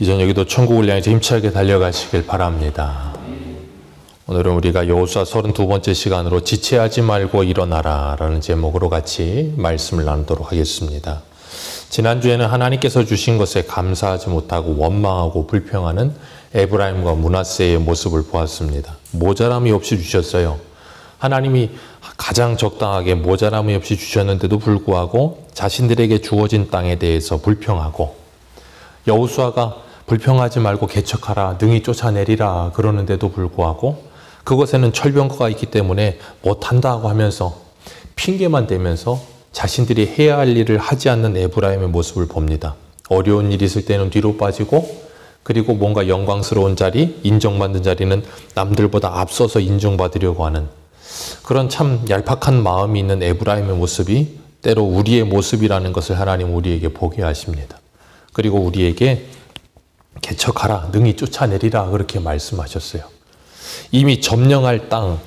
이전 여기도 천국을 향해서 힘차게 달려가시길 바랍니다. 오늘은 우리가 여호수아 32번째 시간으로 지체하지 말고 일어나라 라는 제목으로 같이 말씀을 나누도록 하겠습니다. 지난주에는 하나님께서 주신 것에 감사하지 못하고 원망하고 불평하는 에브라임과 므낫세의 모습을 보았습니다. 모자람이 없이 주셨어요. 하나님이 가장 적당하게 모자람이 없이 주셨는데도 불구하고 자신들에게 주어진 땅에 대해서 불평하고, 여호수아가 불평하지 말고 개척하라, 능히 쫓아내리라 그러는데도 불구하고 그것에는 철병거가 있기 때문에 못한다고 하면서 핑계만 대면서 자신들이 해야 할 일을 하지 않는 에브라임의 모습을 봅니다. 어려운 일이 있을 때는 뒤로 빠지고, 그리고 뭔가 영광스러운 자리, 인정받는 자리는 남들보다 앞서서 인정받으려고 하는 그런 참 얄팍한 마음이 있는 에브라임의 모습이 때로 우리의 모습이라는 것을 하나님 우리에게 보게 하십니다. 그리고 우리에게 개척하라, 능히 쫓아내리라 그렇게 말씀하셨어요. 이미 점령할 땅,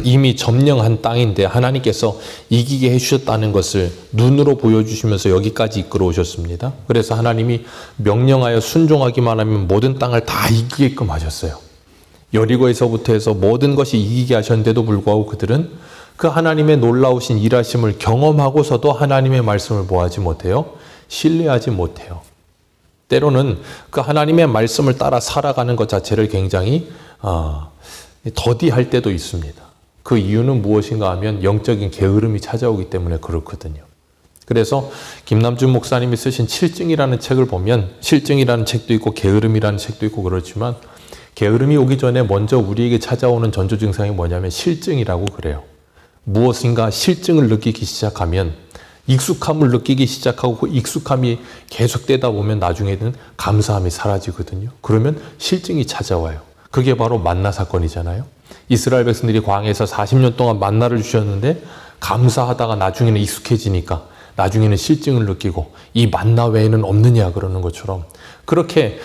이미 점령한 땅인데 하나님께서 이기게 해주셨다는 것을 눈으로 보여주시면서 여기까지 이끌어 오셨습니다. 그래서 하나님이 명령하여 순종하기만 하면 모든 땅을 다 이기게끔 하셨어요. 여리고에서부터 해서 모든 것이 이기게 하셨는데도 불구하고 그들은 그 하나님의 놀라우신 일하심을 경험하고서도 하나님의 말씀을 뭐하지 못해요? 신뢰하지 못해요. 때로는 그 하나님의 말씀을 따라 살아가는 것 자체를 굉장히 더디할 때도 있습니다. 그 이유는 무엇인가 하면 영적인 게으름이 찾아오기 때문에 그렇거든요. 그래서 김남준 목사님이 쓰신 실증이라는 책을 보면, 실증이라는 책도 있고 게으름이라는 책도 있고 그렇지만, 게으름이 오기 전에 먼저 우리에게 찾아오는 전조 증상이 뭐냐면 실증이라고 그래요. 무엇인가 실증을 느끼기 시작하면, 익숙함을 느끼기 시작하고 그 익숙함이 계속되다 보면 나중에는 감사함이 사라지거든요. 그러면 실증이 찾아와요. 그게 바로 만나 사건이잖아요. 이스라엘 백성들이 광야에서 40년 동안 만나를 주셨는데 감사하다가 나중에는 익숙해지니까 나중에는 실증을 느끼고 이 만나 외에는 없느냐 그러는 것처럼, 그렇게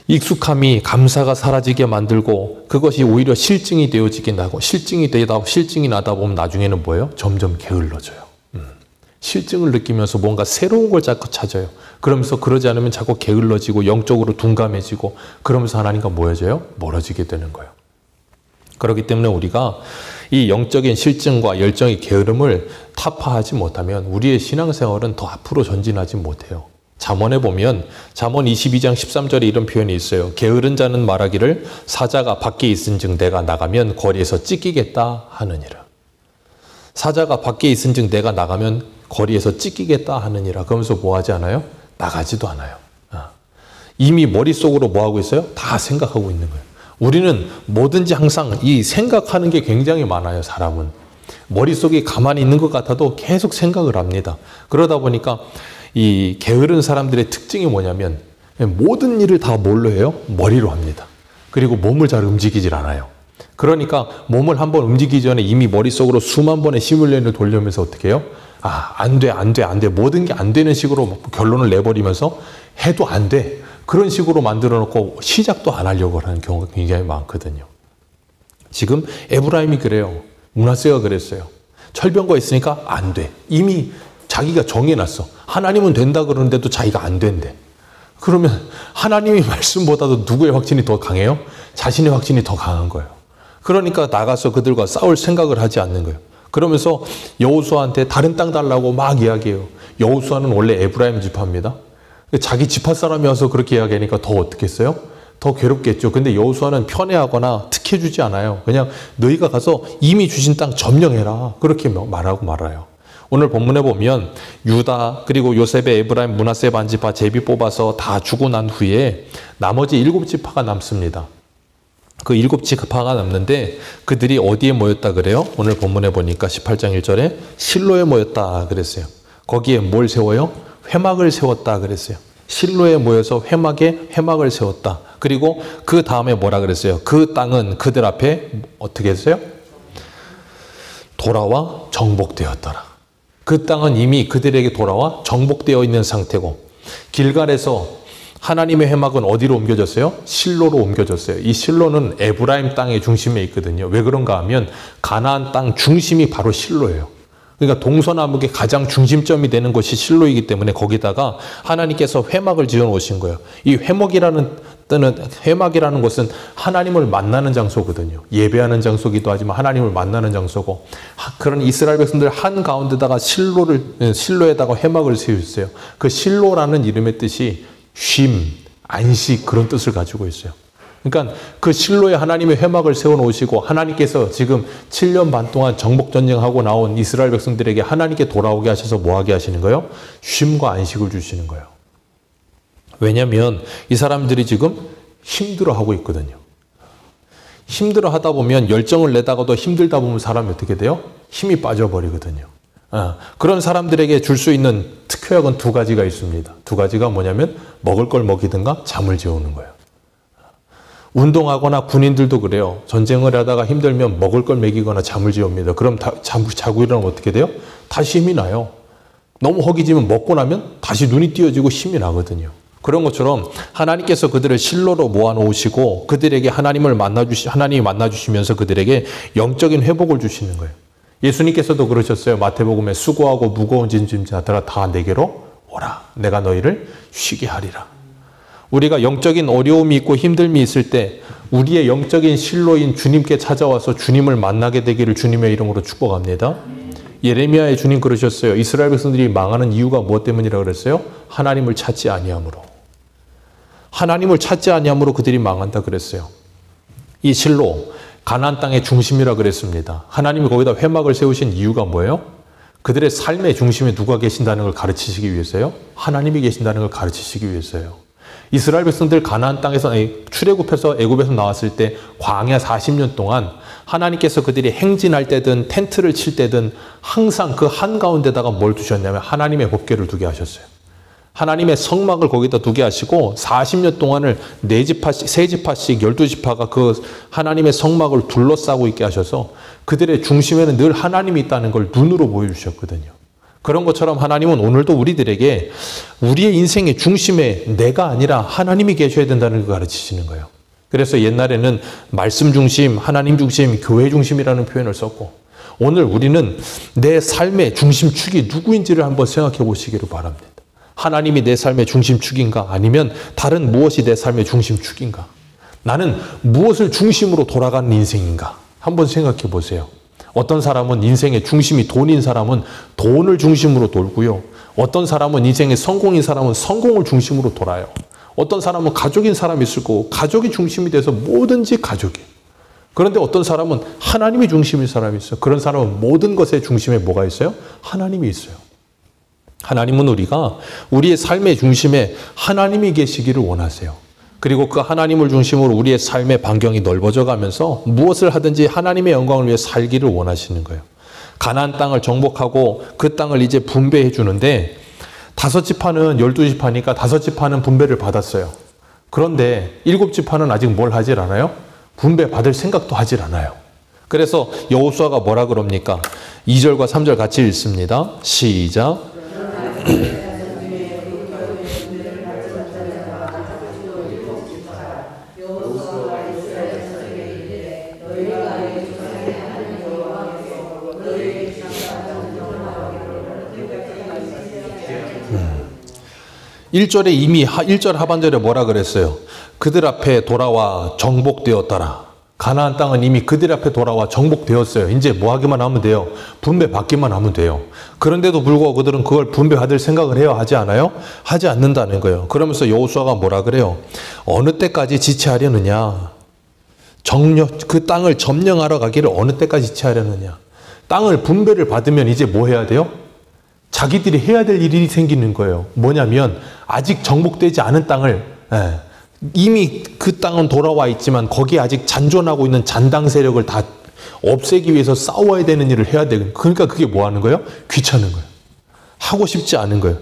익숙함이 감사가 사라지게 만들고 그것이 오히려 실증이 되어지게 나고, 실증이 나다 보면 나중에는 뭐예요? 점점 게을러져요. 실증을 느끼면서 뭔가 새로운 걸 자꾸 찾아요. 그러면서 그러지 않으면 자꾸 게을러지고 영적으로 둔감해지고, 그러면서 하나님과 멀어지게 되는 거예요. 그렇기 때문에 우리가 이 영적인 실증과 열정의 게으름을 타파하지 못하면 우리의 신앙생활은 더 앞으로 전진하지 못해요. 잠언에 보면 잠언 22장 13절에 이런 표현이 있어요. 게으른 자는 말하기를 사자가 밖에 있은즉 내가 나가면 거리에서 찢기겠다 하느니라. 사자가 밖에 있은즉 내가 나가면 거리에서 찢기겠다 하느니라. 그러면서 뭐 하지 않아요? 나가지도 않아요. 이미 머릿속으로 뭐 하고 있어요? 다 생각하고 있는 거예요. 우리는 뭐든지 항상 이 생각하는 게 굉장히 많아요. 사람은 머릿속에 가만히 있는 것 같아도 계속 생각을 합니다. 그러다 보니까 이 게으른 사람들의 특징이 뭐냐면 모든 일을 다 뭘로 해요? 머리로 합니다. 그리고 몸을 잘 움직이질 않아요. 그러니까 몸을 한번 움직이기 전에 이미 머릿속으로 수만 번의 시뮬레이션을 돌리면서 어떻게 해요? 안 돼. 모든 게 안 되는 식으로 결론을 내버리면서 해도 안 돼. 그런 식으로 만들어 놓고 시작도 안 하려고 하는 경우가 굉장히 많거든요. 지금 에브라임이 그래요. 므낫세가 그랬어요. 철병거 있으니까 안 돼. 이미 자기가 정해놨어. 하나님은 된다 그러는데도 자기가 안 된대. 그러면 하나님의 말씀보다도 누구의 확신이 더 강해요? 자신의 확신이 더 강한 거예요. 그러니까 나가서 그들과 싸울 생각을 하지 않는 거예요. 그러면서 여호수아한테 다른 땅 달라고 막 이야기해요. 여호수아는 원래 에브라임 지파입니다. 자기 지파 사람이 와서 그렇게 이야기하니까 더 어떻겠어요? 더 괴롭겠죠. 근데 여호수아는 편애하거나 특혜주지 않아요. 그냥 너희가 가서 이미 주신 땅 점령해라. 그렇게 말하고 말아요. 오늘 본문에 보면 유다 그리고 요셉의 에브라임 므낫세 반지파 제비 뽑아서 다 주고 난 후에 나머지 7지파가 남습니다. 그 7지파가 남는데 그들이 어디에 모였다 그래요? 오늘 본문에 보니까 18장 1절에 실로에 모였다 그랬어요. 거기에 뭘 세워요? 회막을 세웠다 그랬어요. 실로에 모여서 회막을 세웠다. 그리고 그 다음에 뭐라 그랬어요? 그 땅은 그들 앞에 어떻게 했어요? 돌아와 정복되었더라. 그 땅은 이미 그들에게 돌아와 정복되어 있는 상태고, 길갈에서 하나님의 회막은 어디로 옮겨졌어요? 실로로 옮겨졌어요. 이 실로는 에브라임 땅의 중심에 있거든요. 왜 그런가 하면 가나안 땅 중심이 바로 실로예요. 그러니까 동서남북의 가장 중심점이 되는 것이 실로이기 때문에 거기다가 하나님께서 회막을 지어 놓으신 거예요. 이 회막이라는 것은 하나님을 만나는 장소거든요. 예배하는 장소기도 하지만 하나님을 만나는 장소고, 그런 이스라엘 백성들 한가운데다가 실로에다가 회막을 세우셨어요. 그 실로라는 이름의 뜻이 쉼, 안식, 그런 뜻을 가지고 있어요. 그러니까 그 실로에 하나님의 회막을 세워놓으시고, 하나님께서 지금 7년 반 동안 정복전쟁하고 나온 이스라엘 백성들에게 하나님께 돌아오게 하셔서 뭐 하게 하시는 거예요? 쉼과 안식을 주시는 거예요. 왜냐하면 이 사람들이 지금 힘들어하고 있거든요. 힘들어하다 보면, 열정을 내다가도 힘들다 보면 사람이 어떻게 돼요? 힘이 빠져버리거든요. 그런 사람들에게 줄 수 있는 특효약은 두 가지가 있습니다. 두 가지가 뭐냐면 먹을 걸 먹이든가 잠을 재우는 거예요. 운동하거나 군인들도 그래요. 전쟁을 하다가 힘들면 먹을 걸 먹이거나 잠을 재웁니다. 그럼 자고 일어나면 어떻게 돼요? 다시 힘이 나요. 너무 허기지면 먹고 나면 다시 눈이 띄어지고 힘이 나거든요. 그런 것처럼 하나님께서 그들을 실로로 모아놓으시고 그들에게 하나님이 만나주시면서 그들에게 영적인 회복을 주시는 거예요. 예수님께서도 그러셨어요. 마태복음에 수고하고 무거운 짐진 자들아 다 내게로 오라. 내가 너희를 쉬게 하리라. 우리가 영적인 어려움이 있고 힘듦이 있을 때 우리의 영적인 실로인 주님께 찾아와서 주님을 만나게 되기를 주님의 이름으로 축복합니다. 예레미야의 주님 그러셨어요. 이스라엘 백성들이 망하는 이유가 무엇 때문이라 그랬어요? 하나님을 찾지 아니함으로. 하나님을 찾지 아니함으로 그들이 망한다 그랬어요. 이 실로, 가나안 땅의 중심이라 그랬습니다. 하나님이 거기다 회막을 세우신 이유가 뭐예요? 그들의 삶의 중심에 누가 계신다는 걸 가르치시기 위해서요? 하나님이 계신다는 걸 가르치시기 위해서요. 이스라엘 백성들 가나안 땅에서 출애굽해서 애굽에서 나왔을 때 광야 40년 동안 하나님께서 그들이 행진할 때든 텐트를 칠 때든 항상 그 한가운데다가 뭘 두셨냐면 하나님의 법궤를 두게 하셨어요. 하나님의 성막을 거기다 두게 하시고 40년 동안을 4지파씩, 3지파씩, 12지파가 그 하나님의 성막을 둘러싸고 있게 하셔서 그들의 중심에는 늘 하나님이 있다는 걸 눈으로 보여주셨거든요. 그런 것처럼 하나님은 오늘도 우리들에게 우리의 인생의 중심에 내가 아니라 하나님이 계셔야 된다는 걸 가르치시는 거예요. 그래서 옛날에는 말씀 중심, 하나님 중심, 교회 중심이라는 표현을 썼고, 오늘 우리는 내 삶의 중심축이 누구인지를 한번 생각해 보시기를 바랍니다. 하나님이 내 삶의 중심축인가? 아니면 다른 무엇이 내 삶의 중심축인가? 나는 무엇을 중심으로 돌아가는 인생인가? 한번 생각해 보세요. 어떤 사람은 인생의 중심이 돈인 사람은 돈을 중심으로 돌고요. 어떤 사람은 인생의 성공인 사람은 성공을 중심으로 돌아요. 어떤 사람은 가족인 사람이 있을 거고 가족이 중심이 돼서 뭐든지 가족이에요. 그런데 어떤 사람은 하나님이 중심인 사람이 있어요. 그런 사람은 모든 것의 중심에 뭐가 있어요? 하나님이 있어요. 하나님은 우리가 우리의 삶의 중심에 하나님이 계시기를 원하세요. 그리고 그 하나님을 중심으로 우리의 삶의 반경이 넓어져 가면서 무엇을 하든지 하나님의 영광을 위해 살기를 원하시는 거예요. 가나안 땅을 정복하고 그 땅을 이제 분배해 주는데 5지파는 12지파니까 5지파는 분배를 받았어요. 그런데 7지파는 아직 뭘 하질 않아요? 분배 받을 생각도 하질 않아요. 그래서 여호수아가 뭐라 그럽니까? 2절과 3절 같이 읽습니다. 시작. 1절에 이미 1절 하반절에 뭐라 그랬어요? 그들 앞에 돌아와 정복되었더라. 가나안 땅은 이미 그들 앞에 돌아와 정복되었어요. 이제 뭐 하기만 하면 돼요? 분배 받기만 하면 돼요. 그런데도 불구하고 그들은 그걸 분배받을 생각을 해야 하지 않아요? 하지 않는다는 거예요. 그러면서 여호수아가 뭐라 그래요? 어느 때까지 지체하려느냐? 그 땅을 점령하러 가기를 어느 때까지 지체하려느냐? 땅을 분배를 받으면 이제 뭐 해야 돼요? 자기들이 해야 될 일이 생기는 거예요. 뭐냐면 아직 정복되지 않은 땅을 이미 그 땅은 돌아와 있지만 거기에 아직 잔존하고 있는 잔당 세력을 다 없애기 위해서 싸워야 되는 일을 해야 되는. 그러니까 그게 뭐 하는 거예요? 귀찮은 거예요. 하고 싶지 않은 거예요.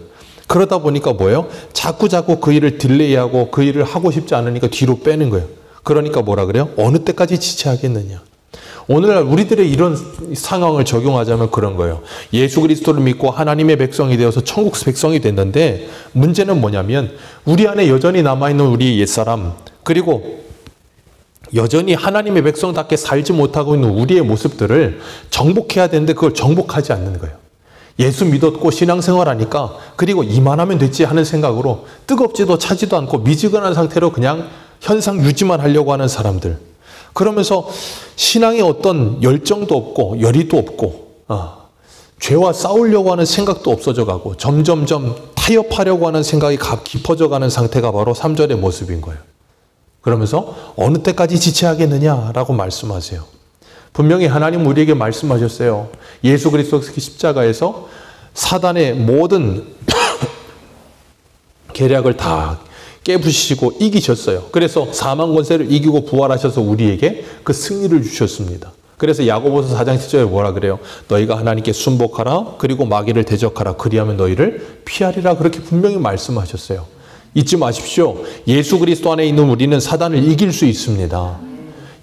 그러다 보니까 뭐예요? 자꾸 그 일을 딜레이하고 그 일을 하고 싶지 않으니까 뒤로 빼는 거예요. 그러니까 뭐라 그래요? 어느 때까지 지체하겠느냐. 오늘날 우리들의 이런 상황을 적용하자면 그런 거예요. 예수 그리스도를 믿고 하나님의 백성이 되어서 천국 백성이 됐는데 문제는 뭐냐면 우리 안에 여전히 남아있는 우리의 옛사람, 그리고 여전히 하나님의 백성답게 살지 못하고 있는 우리의 모습들을 정복해야 되는데 그걸 정복하지 않는 거예요. 예수 믿었고 신앙생활하니까 그리고 이만하면 됐지 하는 생각으로 뜨겁지도 차지도 않고 미지근한 상태로 그냥 현상 유지만 하려고 하는 사람들. 그러면서 신앙에 어떤 열정도 없고 열의도 없고 죄와 싸우려고 하는 생각도 없어져 가고 점점점 타협하려고 하는 생각이 깊어져 가는 상태가 바로 3절의 모습인 거예요. 그러면서 어느 때까지 지체하겠느냐라고 말씀하세요. 분명히 하나님 우리에게 말씀하셨어요. 예수 그리스도 십자가에서 사단의 모든 계략을 다 깨부시고 이기셨어요. 그래서 사망 권세를 이기고 부활하셔서 우리에게 그 승리를 주셨습니다. 그래서 야고보서 4장 10절에 뭐라 그래요? 너희가 하나님께 순복하라 그리고 마귀를 대적하라 그리하면 너희를 피하리라 그렇게 분명히 말씀하셨어요. 잊지 마십시오. 예수 그리스도 안에 있는 우리는 사단을 이길 수 있습니다.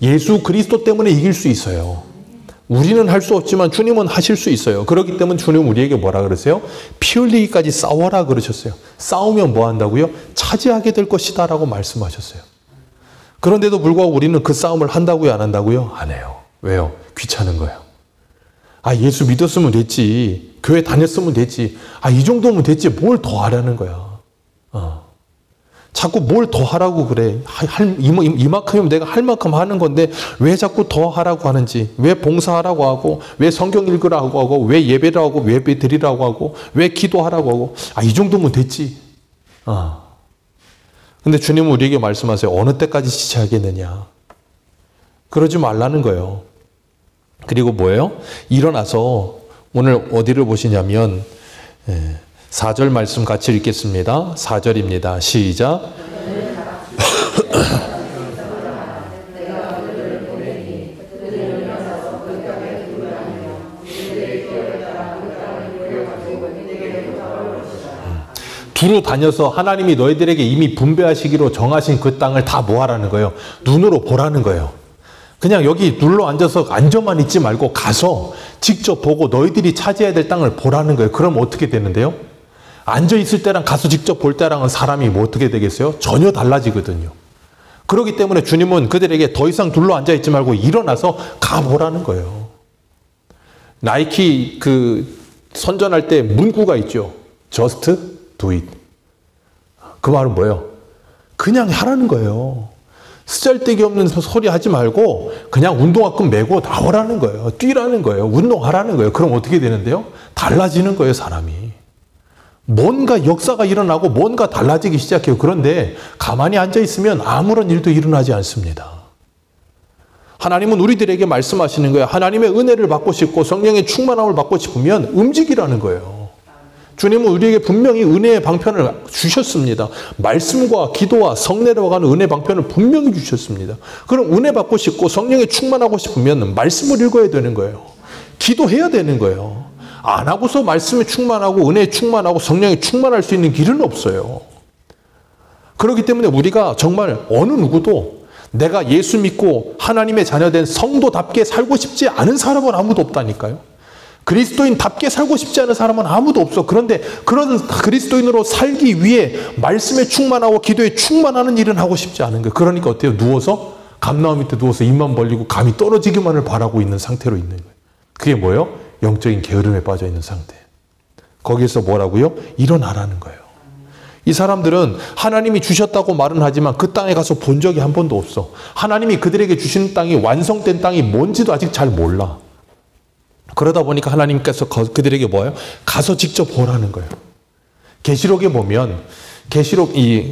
예수 그리스도 때문에 이길 수 있어요. 우리는 할 수 없지만 주님은 하실 수 있어요. 그렇기 때문에 주님은 우리에게 뭐라 그러세요? 피 흘리기까지 싸워라 그러셨어요. 싸우면 뭐 한다고요? 차지하게 될 것이다 라고 말씀하셨어요. 그런데도 불구하고 우리는 그 싸움을 한다고요? 안 한다고요? 안 해요. 왜요? 귀찮은 거예요. 예수 믿었으면 됐지. 교회 다녔으면 됐지. 이 정도면 됐지. 뭘 더 하라는 거야. 자꾸 뭘 더 하라고 그래. 이만큼이면 내가 할 만큼 하는 건데 왜 자꾸 더 하라고 하는지, 왜 봉사하라고 하고, 왜 성경 읽으라고 하고, 왜 예배를 하고, 왜 예배 드리라고 하고, 왜 기도하라고 하고, 이 정도면 됐지. 근데 주님은 우리에게 말씀하세요. 어느 때까지 지체하겠느냐. 그러지 말라는 거예요. 그리고 뭐예요? 일어나서 오늘 어디를 보시냐면 4절 말씀 같이 읽겠습니다. 4절입니다. 시작. 두루 다녀서 하나님이 너희들에게 이미 분배하시기로 정하신 그 땅을 다 뭐하라는 거예요? 눈으로 보라는 거예요. 그냥 여기 눌러 앉아서 앉아만 있지 말고 가서 직접 보고 너희들이 차지해야 될 땅을 보라는 거예요. 그럼 어떻게 되는데요? 앉아있을 때랑 가서 직접 볼 때랑은 사람이 뭐 어떻게 되겠어요? 전혀 달라지거든요. 그렇기 때문에 주님은 그들에게 더 이상 둘러 앉아있지 말고 일어나서 가보라는 거예요. 나이키 선전할 때 문구가 있죠. Just do it. 그 말은 뭐예요? 그냥 하라는 거예요. 쓰잘데기 없는 소리 하지 말고 그냥 운동화끈 메고 나오라는 거예요. 뛰라는 거예요. 운동하라는 거예요. 그럼 어떻게 되는데요? 달라지는 거예요, 사람이. 뭔가 역사가 일어나고 뭔가 달라지기 시작해요. 그런데 가만히 앉아있으면 아무런 일도 일어나지 않습니다. 하나님은 우리들에게 말씀하시는 거예요. 하나님의 은혜를 받고 싶고 성령의 충만함을 받고 싶으면 움직이라는 거예요. 주님은 우리에게 분명히 은혜의 방편을 주셨습니다. 말씀과 기도와 성례로 가는 은혜 방편을 분명히 주셨습니다. 그럼 은혜 받고 싶고 성령에 충만하고 싶으면 말씀을 읽어야 되는 거예요. 기도해야 되는 거예요. 안 하고서 말씀에 충만하고 은혜에 충만하고 성령에 충만할 수 있는 길은 없어요. 그렇기 때문에 우리가 정말 어느 누구도 내가 예수 믿고 하나님의 자녀된 성도답게 살고 싶지 않은 사람은 아무도 없다니까요. 그리스도인답게 살고 싶지 않은 사람은 아무도 없어. 그런데 그런 그리스도인으로 살기 위해 말씀에 충만하고 기도에 충만하는 일은 하고 싶지 않은 거예요. 그러니까 어때요? 누워서 감나무 밑에 누워서 입만 벌리고 감이 떨어지기만을 바라고 있는 상태로 있는 거예요. 그게 뭐예요? 영적인 게으름에 빠져 있는 상태. 거기에서 뭐라고요? 일어나라는 거예요. 이 사람들은 하나님이 주셨다고 말은 하지만 그 땅에 가서 본 적이 한 번도 없어. 하나님이 그들에게 주신 땅이 완성된 땅이 뭔지도 아직 잘 몰라. 그러다 보니까 하나님께서 그들에게 뭐예요? 가서 직접 보라는 거예요. 계시록에 보면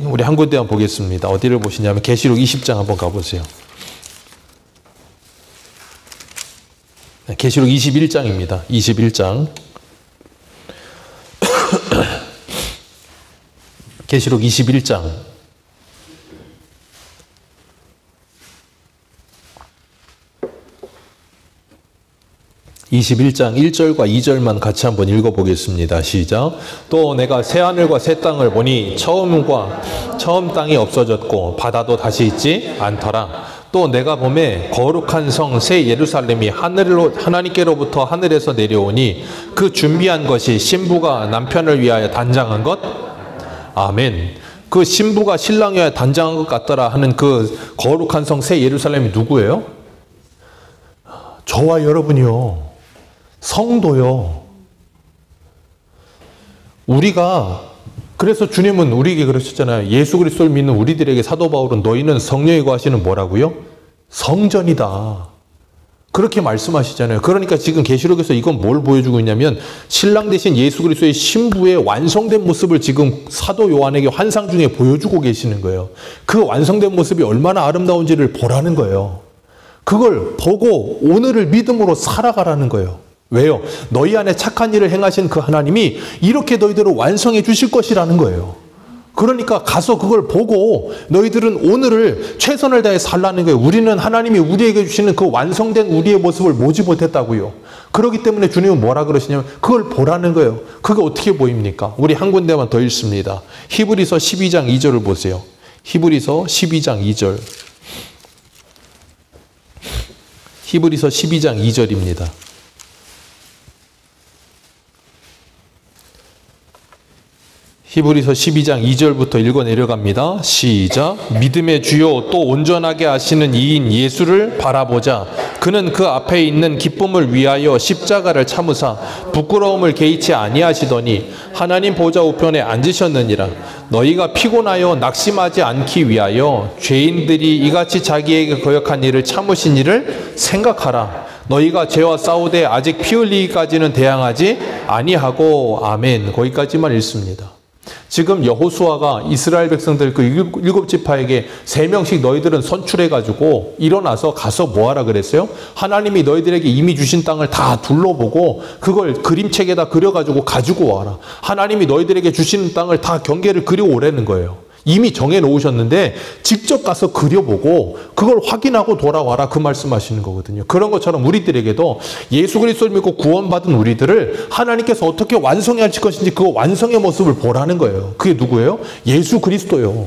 우리 한 군데 한번 보겠습니다. 어디를 보시냐면 계시록 20장 한번 가보세요. 계시록 21장입니다. 21장. 계시록 21장. 21장 1절과 2절만 같이 한번 읽어보겠습니다. 시작. 또 내가 새하늘과 새 땅을 보니 처음 땅이 없어졌고 바다도 다시 있지 않더라. 또 내가 보매 거룩한 성 새 예루살렘이 하나님께로부터 하늘에서 내려오니 그 준비한 것이 신부가 남편을 위하여 단장한 것. 아멘. 그 신부가 신랑을 위하여 단장한 것 같더라 하는 그 거룩한 성 새 예루살렘이 누구예요? 저와 여러분이요. 성도요. 그래서 주님은 우리에게 그러셨잖아요. 예수 그리스도를 믿는 우리들에게 사도 바울은 너희는 성령이 거하시는 뭐라고요? 성전이다. 그렇게 말씀하시잖아요. 그러니까 지금 계시록에서 이건 뭘 보여주고 있냐면 신랑 대신 예수 그리스도의 신부의 완성된 모습을 지금 사도 요한에게 환상 중에 보여주고 계시는 거예요. 그 완성된 모습이 얼마나 아름다운지를 보라는 거예요. 그걸 보고 오늘을 믿음으로 살아가라는 거예요. 왜요? 너희 안에 착한 일을 행하신 그 하나님이 이렇게 너희들을 완성해 주실 것이라는 거예요. 그러니까 가서 그걸 보고 너희들은 오늘을 최선을 다해 살라는 거예요. 우리는 하나님이 우리에게 주시는 그 완성된 우리의 모습을 보지 못했다고요. 그렇기 때문에 주님은 뭐라 그러시냐면 그걸 보라는 거예요. 그게 어떻게 보입니까? 우리 한 군데만 더 읽습니다. 히브리서 12장 2절을 보세요. 히브리서 12장 2절. 히브리서 12장 2절입니다. 히브리서 12장 2절부터 읽어 내려갑니다. 시작. 믿음의 주요 또 온전하게 하시는 이인 예수를 바라보자. 그는 그 앞에 있는 기쁨을 위하여 십자가를 참으사 부끄러움을 개의치 아니하시더니 하나님 보좌 우편에 앉으셨느니라. 너희가 피곤하여 낙심하지 않기 위하여 죄인들이 이같이 자기에게 거역한 일을 참으신 일을 생각하라. 너희가 죄와 싸우되 아직 피 흘리기까지는 대항하지 아니하고. 아멘. 거기까지만 읽습니다. 지금 여호수아가 이스라엘 백성들 그 일곱 지파에게 3명씩 너희들은 선출해가지고 일어나서 가서 뭐하라 그랬어요? 하나님이 너희들에게 이미 주신 땅을 다 둘러보고 그걸 그림책에다 그려가지고 가지고 와라. 하나님이 너희들에게 주시는 땅을 다 경계를 그려오라는 거예요. 이미 정해놓으셨는데 직접 가서 그려보고 그걸 확인하고 돌아와라, 그 말씀하시는 거거든요. 그런 것처럼 우리들에게도 예수 그리스도를 믿고 구원받은 우리들을 하나님께서 어떻게 완성해 하실 것인지 그 완성의 모습을 보라는 거예요. 그게 누구예요? 예수 그리스도요.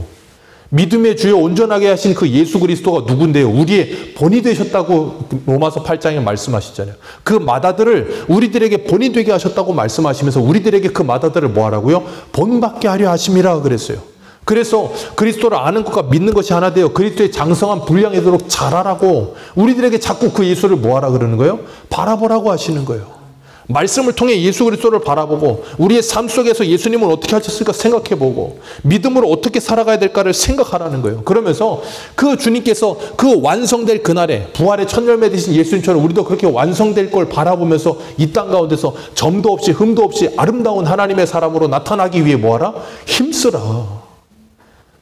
믿음의 주요 온전하게 하신 그 예수 그리스도가 누군데요? 우리의 본이 되셨다고 로마서 8장에 말씀하시잖아요. 그 마다들을 우리들에게 본이 되게 하셨다고 말씀하시면서 우리들에게 그 마다들을 뭐 하라고요? 본받게 하려 하심이라 그랬어요. 그래서 그리스도를 아는 것과 믿는 것이 하나 되어 그리스도의 장성한 분량이 되도록 자라라고 우리들에게 자꾸 그 예수를 뭐하라 그러는 거예요? 바라보라고 하시는 거예요. 말씀을 통해 예수 그리스도를 바라보고 우리의 삶 속에서 예수님을 어떻게 하셨을까 생각해보고 믿음으로 어떻게 살아가야 될까를 생각하라는 거예요. 그러면서 그 주님께서 그 완성될 그날에 부활의 첫 열매 되신 예수님처럼 우리도 그렇게 완성될 걸 바라보면서 이 땅 가운데서 점도 없이 흠도 없이 아름다운 하나님의 사람으로 나타나기 위해 뭐하라? 힘쓰라.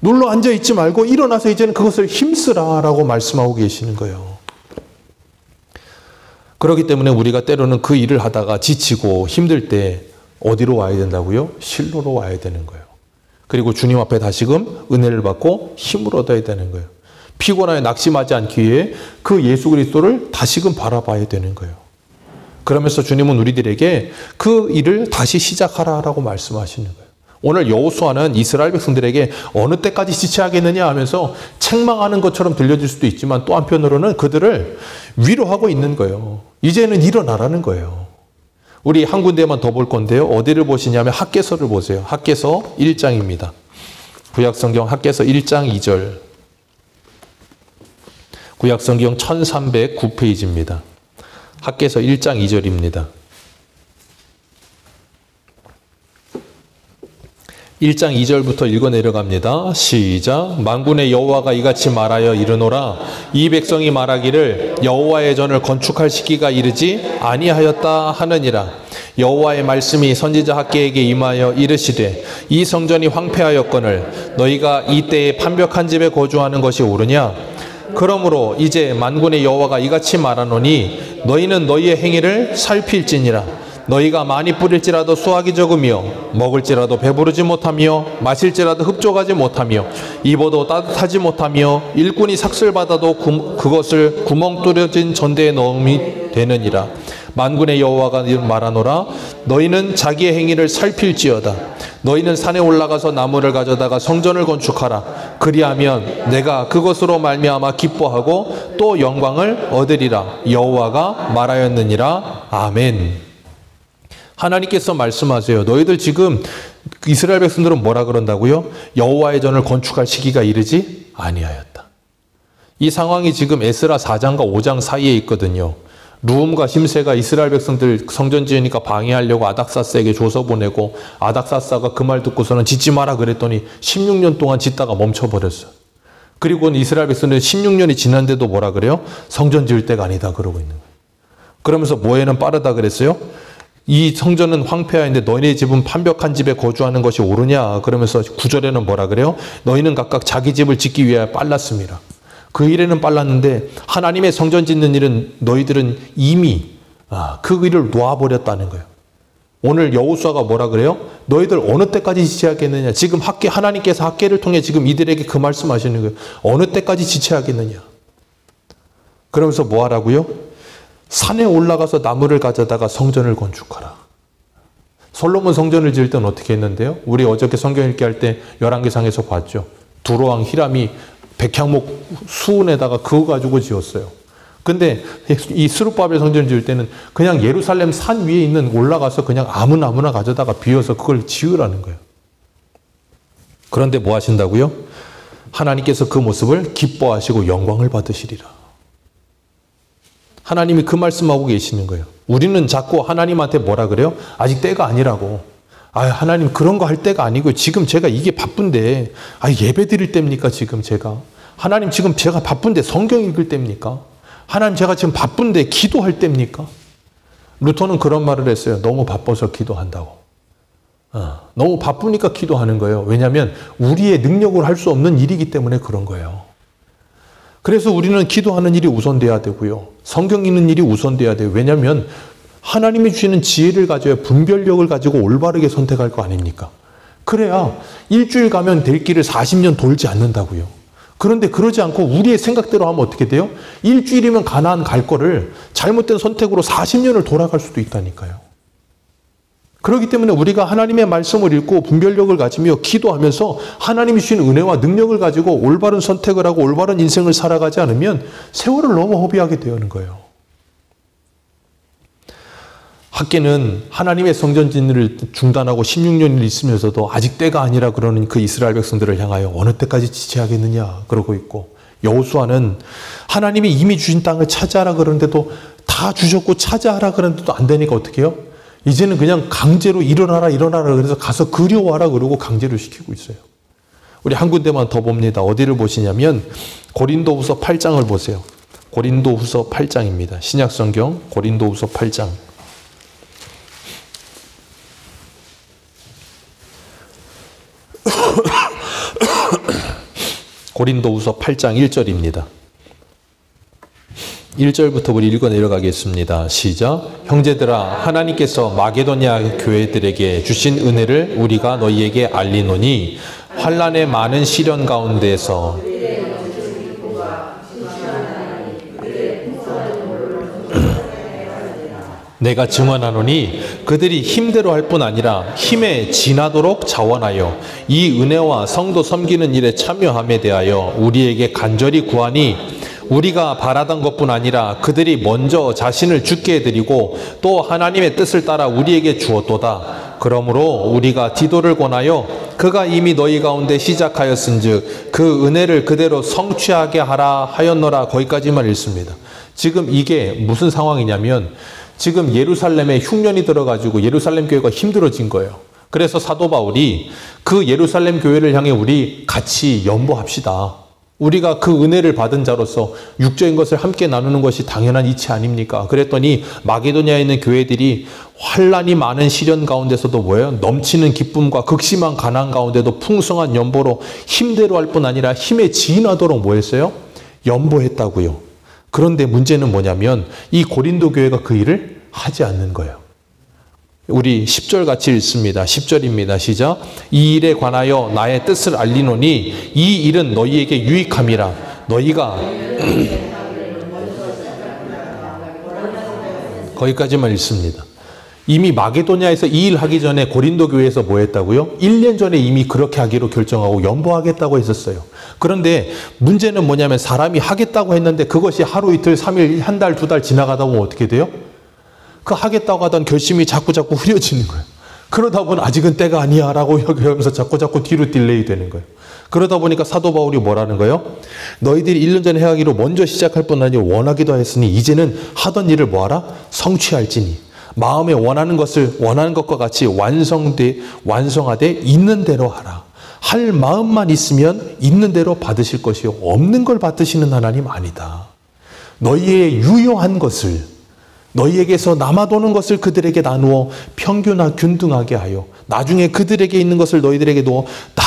눌러 앉아있지 말고 일어나서 이제는 그것을 힘쓰라라고 말씀하고 계시는 거예요. 그렇기 때문에 우리가 때로는 그 일을 하다가 지치고 힘들 때 어디로 와야 된다고요? 실로로 와야 되는 거예요. 그리고 주님 앞에 다시금 은혜를 받고 힘을 얻어야 되는 거예요. 피곤하여 낙심하지 않기 위해 그 예수 그리스도를 다시금 바라봐야 되는 거예요. 그러면서 주님은 우리들에게 그 일을 다시 시작하라라고 말씀하시는 거예요. 오늘 여호수아는 이스라엘 백성들에게 어느 때까지 지체하겠느냐 하면서 책망하는 것처럼 들려질 수도 있지만 또 한편으로는 그들을 위로하고 있는 거예요. 이제는 일어나라는 거예요. 우리 한 군데만 더 볼 건데요. 어디를 보시냐면 학개서를 보세요. 학개서 1장입니다. 구약성경 학개서 1장 2절. 구약성경 1309페이지입니다. 학개서 1장 2절입니다. 1장 2절부터 읽어 내려갑니다. 시작. 만군의 여호와가 이같이 말하여 이르노라. 이 백성이 말하기를 여호와의 전을 건축할 시기가 이르지 아니하였다 하느니라. 여호와의 말씀이 선지자 학개에게 임하여 이르시되 이 성전이 황폐하였거늘 너희가 이때에 판벽한 집에 거주하는 것이 옳으냐? 그러므로 이제 만군의 여호와가 이같이 말하노니 너희는 너희의 행위를 살필지니라. 너희가 많이 뿌릴지라도 수확이 적으며 먹을지라도 배부르지 못하며 마실지라도 흡족하지 못하며 입어도 따뜻하지 못하며 일꾼이 삭슬받아도 그것을 구멍 뚫어진 전대에 넣음이 되느니라. 만군의 여호와가 말하노라. 너희는 자기의 행위를 살필지어다. 너희는 산에 올라가서 나무를 가져다가 성전을 건축하라. 그리하면 내가 그것으로 말미암아 기뻐하고 또 영광을 얻으리라. 여호와가 말하였느니라. 아멘. 하나님께서 말씀하세요. 너희들 지금 이스라엘 백성들은 뭐라 그런다고요? 여호와의 전을 건축할 시기가 이르지 아니하였다. 이 상황이 지금 에스라 4장과 5장 사이에 있거든요. 루움과 심세가 이스라엘 백성들 성전 지으니까 방해하려고 아닥사스에게 조서 보내고 아닥사스가 그 말 듣고서는 짓지 마라 그랬더니 16년 동안 짓다가 멈춰버렸어요. 그리고는 이스라엘 백성들은 16년이 지난데도 뭐라 그래요? 성전 지을 때가 아니다 그러고 있는 거예요. 그러면서 뭐에는 빠르다 그랬어요? 이 성전은 황폐하인데 너희네 집은 판벽한 집에 거주하는 것이 옳으냐? 그러면서 9절에는 뭐라 그래요? 너희는 각각 자기 집을 짓기 위하여 빨랐습니다. 그 일에는 빨랐는데 하나님의 성전 짓는 일은 너희들은 이미 그 일을 놓아버렸다는 거예요. 오늘 여호수아가 뭐라 그래요? 너희들 어느 때까지 지체하겠느냐? 지금 하나님께서 학계를 통해 지금 이들에게 그 말씀하시는 거예요. 어느 때까지 지체하겠느냐? 그러면서 뭐 하라고요? 산에 올라가서 나무를 가져다가 성전을 건축하라. 솔로몬 성전을 지을 때는 어떻게 했는데요? 우리 어저께 성경 읽기 할 때 열왕기상에서 봤죠. 두로왕 히람이 백향목 수은에다가 그거 가지고 지었어요. 근데 이 스룹바벨 성전을 지을 때는 그냥 예루살렘 산 위에 있는 올라가서 그냥 아무나 가져다가 비워서 그걸 지으라는 거예요. 그런데 뭐 하신다고요? 하나님께서 그 모습을 기뻐하시고 영광을 받으시리라. 하나님이 그 말씀하고 계시는 거예요. 우리는 자꾸 하나님한테 뭐라 그래요? 아직 때가 아니라고. 하나님 그런 거 할 때가 아니고 지금 제가 이게 바쁜데 예배 드릴 때입니까 지금 제가? 하나님 지금 제가 바쁜데 성경 읽을 때입니까? 하나님 제가 지금 바쁜데 기도할 때입니까? 루터는 그런 말을 했어요. 너무 바빠서 기도한다고. 너무 바쁘니까 기도하는 거예요. 왜냐하면 우리의 능력으로 할 수 없는 일이기 때문에 그런 거예요. 그래서 우리는 기도하는 일이 우선돼야 되고요. 성경 읽는 일이 우선돼야 돼요. 왜냐하면 하나님이 주시는 지혜를 가져야 분별력을 가지고 올바르게 선택할 거 아닙니까? 그래야 일주일 가면 될 길을 40년 돌지 않는다고요. 그런데 그러지 않고 우리의 생각대로 하면 어떻게 돼요? 일주일이면 가나안 갈 거를 잘못된 선택으로 40년을 돌아갈 수도 있다니까요. 그렇기 때문에 우리가 하나님의 말씀을 읽고 분별력을 가지며 기도하면서 하나님이 주신 은혜와 능력을 가지고 올바른 선택을 하고 올바른 인생을 살아가지 않으면 세월을 너무 허비하게 되는 거예요. 학계는 하나님의 성전 짓는 중단하고 16년을 있으면서도 아직 때가 아니라 그러는 그 이스라엘 백성들을 향하여 어느 때까지 지체하겠느냐 그러고 있고, 여호수아는 하나님이 이미 주신 땅을 차지하라 그러는데도 다 주셨고 차지하라 그러는데도 안 되니까 어떻게 해요? 이제는 그냥 강제로 일어나라 그래서 가서 그려와라 그러고 강제로 시키고 있어요. 우리 한 군데만 더 봅니다. 어디를 보시냐면 고린도후서 8장을 보세요. 고린도후서 8장입니다. 신약성경 고린도후서 8장. 고린도후서 8장 1절입니다. 1절부터 우리 읽어 내려가겠습니다. 시작. 형제들아, 하나님께서 마게도냐 교회들에게 주신 은혜를 우리가 너희에게 알리노니 환난의 많은 시련 가운데서 내가 증언하노니 그들이 힘대로 할 뿐 아니라 힘에 지나도록 자원하여 이 은혜와 성도 섬기는 일에 참여함에 대하여 우리에게 간절히 구하니 우리가 바라던 것뿐 아니라 그들이 먼저 자신을 죽게 해드리고 또 하나님의 뜻을 따라 우리에게 주었도다. 그러므로 우리가 디도를 권하여 그가 이미 너희 가운데 시작하였은즉 그 은혜를 그대로 성취하게 하라 하였노라. 거기까지만 읽습니다. 지금 이게 무슨 상황이냐면 지금 예루살렘에 흉년이 들어가지고 예루살렘 교회가 힘들어진 거예요. 그래서 사도 바울이 그 예루살렘 교회를 향해 우리 같이 연보합시다. 우리가 그 은혜를 받은 자로서 육적인 것을 함께 나누는 것이 당연한 이치 아닙니까? 그랬더니 마게도냐에 있는 교회들이 환난이 많은 시련 가운데서도 뭐예요? 넘치는 기쁨과 극심한 가난 가운데도 풍성한 연보로 힘대로 할 뿐 아니라 힘에 지인하도록 뭐 했어요? 연보했다고요. 그런데 문제는 뭐냐면 이 고린도 교회가 그 일을 하지 않는 거예요. 우리 10절 같이 읽습니다. 10절입니다. 시작. 이 일에 관하여 나의 뜻을 알리노니 이 일은 너희에게 유익함이라. 너희가 거기까지만 읽습니다. 이미 마게도냐에서 이 일 하기 전에 고린도 교회에서 뭐 했다고요? 1년 전에 이미 그렇게 하기로 결정하고 연보하겠다고 했었어요. 그런데 문제는 뭐냐면 사람이 하겠다고 했는데 그것이 하루 이틀 3일 한 달 두 달 지나가다 보면 어떻게 돼요? 그 하겠다고 하던 결심이 자꾸 흐려지는 거예요. 그러다 보면 아직은 때가 아니야 라고 하면서 자꾸 뒤로 딜레이 되는 거예요. 그러다 보니까 사도 바울이 뭐라는 거예요? 너희들이 1년 전에 행하기로 먼저 시작할 뿐 아니라 원하기도 했으니 이제는 하던 일을 뭐하라? 성취할지니. 마음에 원하는 것과 같이 완성하되 있는 대로 하라. 할 마음만 있으면 있는 대로 받으실 것이요 없는 걸 받으시는 하나님 아니다. 너희의 유효한 것을, 너희에게서 남아도는 것을 그들에게 나누어 균등하게 하여 나중에 그들에게 있는 것을 너희들에게도 다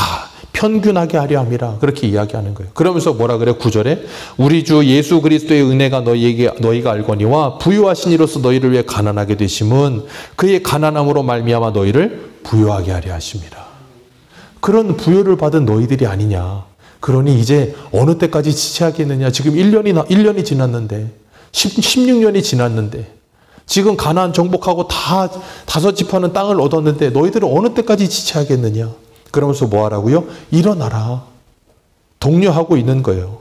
편균하게 하려 함이라. 그렇게 이야기하는 거예요. 그러면서 뭐라 그래요? 9절에 우리 주 예수 그리스도의 은혜가 너희가 알거니와 부유하신 이로서 너희를 위해 가난하게 되심은 그의 가난함으로 말미암아 너희를 부유하게 하려 하심이라. 그런 부여를 받은 너희들이 아니냐. 그러니 이제 어느 때까지 지체하겠느냐. 지금 1년이 지났는데 16년이 지났는데 지금 가나안 정복하고 다 5지파는 땅을 얻었는데 너희들은 어느 때까지 지체하겠느냐. 그러면서 뭐 하라고요? 일어나라. 독려하고 있는 거예요.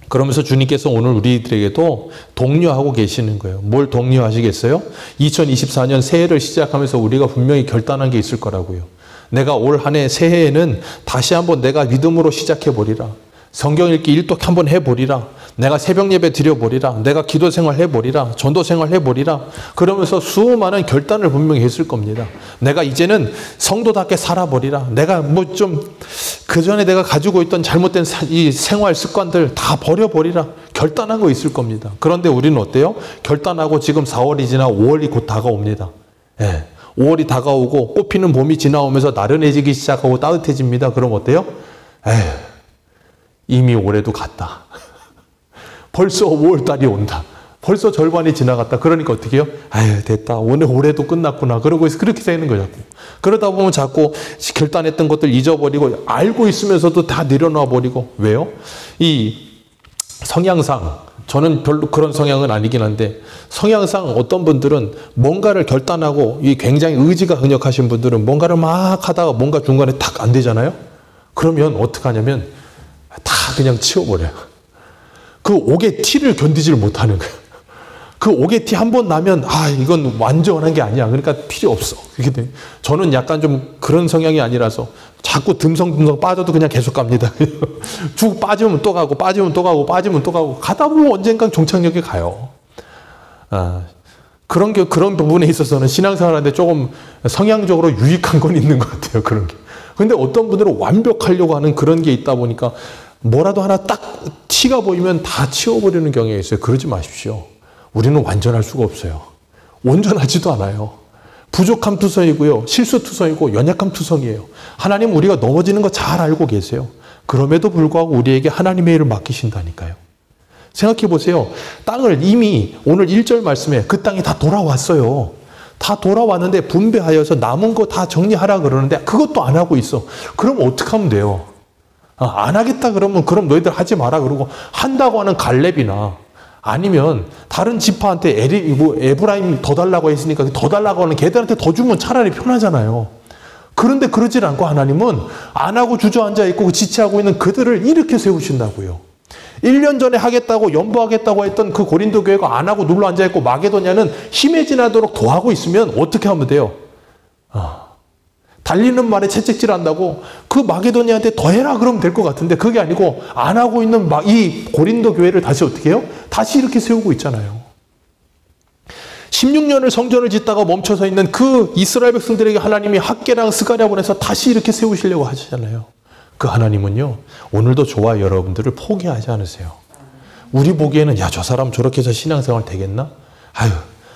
그러면서 주님께서 오늘 우리들에게도 독려하고 계시는 거예요. 뭘 독려하시겠어요? 2024년 새해를 시작하면서 우리가 분명히 결단한 게 있을 거라고요. 내가 올 한 해 새해에는 다시 한번 내가 믿음으로 시작해보리라. 성경 읽기 일독 한번 해보리라. 내가 새벽 예배 드려보리라. 내가 기도 생활 해보리라. 전도 생활 해보리라. 그러면서 수많은 결단을 분명히 했을 겁니다. 내가 이제는 성도답게 살아버리라. 내가 그전에 내가 가지고 있던 잘못된 이 생활 습관들 다 버려버리라. 결단한 거 있을 겁니다. 그런데 우리는 어때요? 결단하고 지금 4월이 지나 5월이 곧 다가옵니다. 예. 5월이 다가오고 꽃피는 봄이 지나오면서 나른해지기 시작하고 따뜻해집니다. 그럼 어때요? 이미 올해도 갔다. 벌써 5월달이 온다. 벌써 절반이 지나갔다. 그러니까 어떻게 해요? 됐다. 오늘 올해도 끝났구나. 그러고 그렇게 되는 거죠. 그러다 보면 자꾸 결단했던 것들 잊어버리고 알고 있으면서도 다 내려놔 버리고. 왜요? 이 성향상 저는 별로 그런 성향은 아니긴 한데 성향상 어떤 분들은 뭔가를 결단하고 굉장히 의지가 강력하신 분들은 뭔가를 막 하다가 뭔가 중간에 탁 안 되잖아요. 그러면 어떻게 하냐면 다 그냥 치워버려요. 그 옥의 티를 견디지를 못하는 거예요. 그 옥의 티 한 번 나면 이건 완전한 게 아니야. 그러니까 필요 없어. 그렇게 돼. 저는 약간 좀 그런 성향이 아니라서 자꾸 듬성듬성 빠져도 그냥 계속 갑니다. 쭉 빠지면 또 가고 빠지면 또 가고 빠지면 또 가고 가다 보면 언젠간 종착역에 가요. 그런 부분에 있어서는 신앙생활하는데 조금 성향적으로 유익한 건 있는 것 같아요. 그런 게. 근데 어떤 분들은 완벽하려고 하는 그런 게 있다 보니까 뭐라도 하나 딱 티가 보이면 다 치워버리는 경향이 있어요. 그러지 마십시오. 우리는 완전할 수가 없어요. 온전하지도 않아요. 부족함 투성이고요. 실수 투성이고 연약함 투성이에요. 하나님 우리가 넘어지는 거 잘 알고 계세요. 그럼에도 불구하고 우리에게 하나님의 일을 맡기신다니까요. 생각해 보세요. 땅을 이미 오늘 1절 말씀에 그 땅이 다 돌아왔어요. 다 돌아왔는데 분배하여서 남은 거 다 정리하라 그러는데 그것도 안 하고 있어. 그럼 어떻게 하면 돼요? 안 하겠다 그러면 그럼 너희들 하지 마라 그러고 한다고 하는 갈렙이나 아니면 다른 지파한테 에브라임 더 달라고 했으니까 더 달라고 하는 걔들한테 더 주면 차라리 편하잖아요. 그런데 그러질 않고 하나님은 안 하고 주저앉아 있고 지체하고 있는 그들을 일으켜 세우신다고요. 1년 전에 하겠다고 연보하겠다고 했던 그 고린도 교회가 안 하고 눌러 앉아 있고 마게도냐는 힘에 지나도록 더 하고 있으면 어떻게 하면 돼요? 달리는 말에 채찍질 한다고 그 마게도니아한테 더 해라 그러면 될 것 같은데 그게 아니고 안 하고 있는 이 고린도 교회를 다시 어떻게 해요? 다시 이렇게 세우고 있잖아요. 16년을 성전을 짓다가 멈춰서 있는 그 이스라엘 백성들에게 하나님이 학계랑 스가랴 보내서 다시 이렇게 세우시려고 하시잖아요. 그 하나님은요 오늘도 저와 여러분들을 포기하지 않으세요. 우리 보기에는 저 사람 저렇게 해서 신앙생활 되겠나?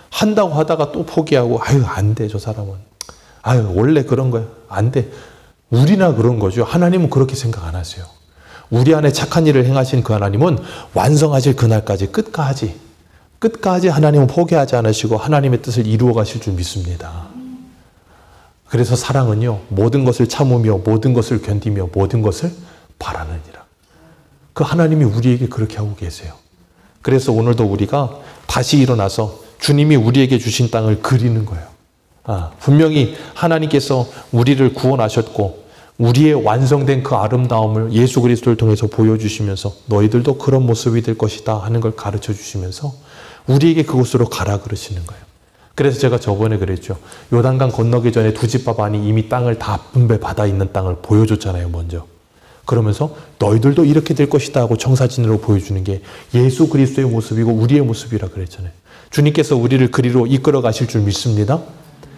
한다고 하다가 또 포기하고 안 돼 저 사람은. 원래 그런 거야. 안 돼. 우리나 그런 거죠. 하나님은 그렇게 생각 안 하세요. 우리 안에 착한 일을 행하신 그 하나님은 완성하실 그날까지 끝까지 하나님은 포기하지 않으시고 하나님의 뜻을 이루어 가실 줄 믿습니다. 그래서 사랑은요 모든 것을 참으며 모든 것을 견디며 모든 것을 바라느니라. 그 하나님이 우리에게 그렇게 하고 계세요. 그래서 오늘도 우리가 다시 일어나서 주님이 우리에게 주신 땅을 그리는 거예요. 분명히 하나님께서 우리를 구원하셨고 우리의 완성된 그 아름다움을 예수 그리스도를 통해서 보여주시면서 너희들도 그런 모습이 될 것이다 하는 걸 가르쳐 주시면서 우리에게 그곳으로 가라 그러시는 거예요. 그래서 제가 저번에 그랬죠. 요단강 건너기 전에 두 집합안이 이미 땅을 다 분배받아 있는 땅을 보여줬잖아요, 먼저. 그러면서 너희들도 이렇게 될 것이다 하고 청사진으로 보여주는 게 예수 그리스도의 모습이고 우리의 모습이라 그랬잖아요. 주님께서 우리를 그리로 이끌어 가실 줄 믿습니다.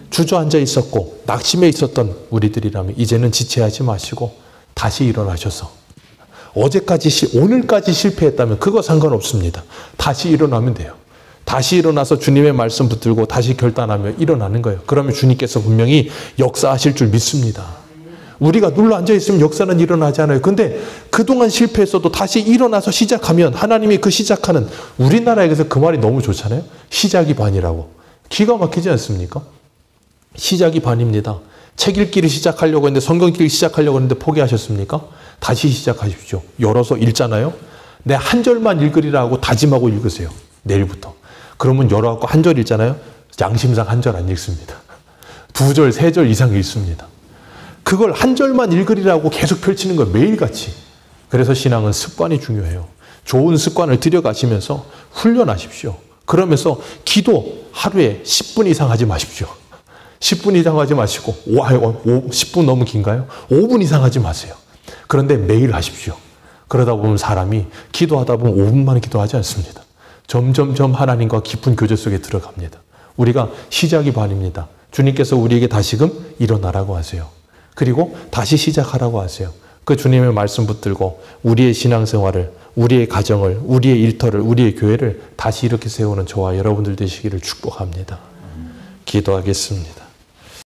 주저앉아 있었고 낙심해 있었던 우리들이라면 이제는 지체하지 마시고 다시 일어나셔서 오늘까지 실패했다면 그거 상관없습니다. 다시 일어나면 돼요. 다시 일어나서 주님의 말씀 붙들고 다시 결단하며 일어나는 거예요. 그러면 주님께서 분명히 역사하실 줄 믿습니다. 우리가 눌러 앉아있으면 역사는 일어나지 않아요. 근데 그동안 실패했어도 다시 일어나서 시작하면 하나님이 그 시작하는 우리나라에서 그 말이 너무 좋잖아요. 시작이 반이라고. 기가 막히지 않습니까? 시작이 반입니다. 책 읽기를 시작하려고 했는데 성경 읽기 시작하려고 했는데 포기하셨습니까? 다시 시작하십시오. 열어서 읽잖아요. 내 한 절만 읽으리라 하고 다짐하고 읽으세요. 내일부터. 그러면 열어갖고 한 절 읽잖아요. 양심상 한 절 안 읽습니다. 두 절, 세 절 이상 읽습니다. 그걸 한 절만 읽으리라고 계속 펼치는 거예요. 매일같이. 그래서 신앙은 습관이 중요해요. 좋은 습관을 들여가시면서 훈련하십시오. 그러면서 기도 하루에 10분 이상 하지 마십시오. 10분 이상 하지 마시고 10분 너무 긴가요? 5분 이상 하지 마세요. 그런데 매일 하십시오. 그러다 보면 사람이 기도하다 보면 5분만 기도하지 않습니다. 점점점 하나님과 깊은 교제 속에 들어갑니다. 우리가 시작이 반입니다. 주님께서 우리에게 다시금 일어나라고 하세요. 그리고 다시 시작하라고 하세요. 그 주님의 말씀 붙들고 우리의 신앙생활을, 우리의 가정을, 우리의 일터를, 우리의 교회를 다시 이렇게 세우는 저와 여러분들 되시기를 축복합니다. 기도하겠습니다.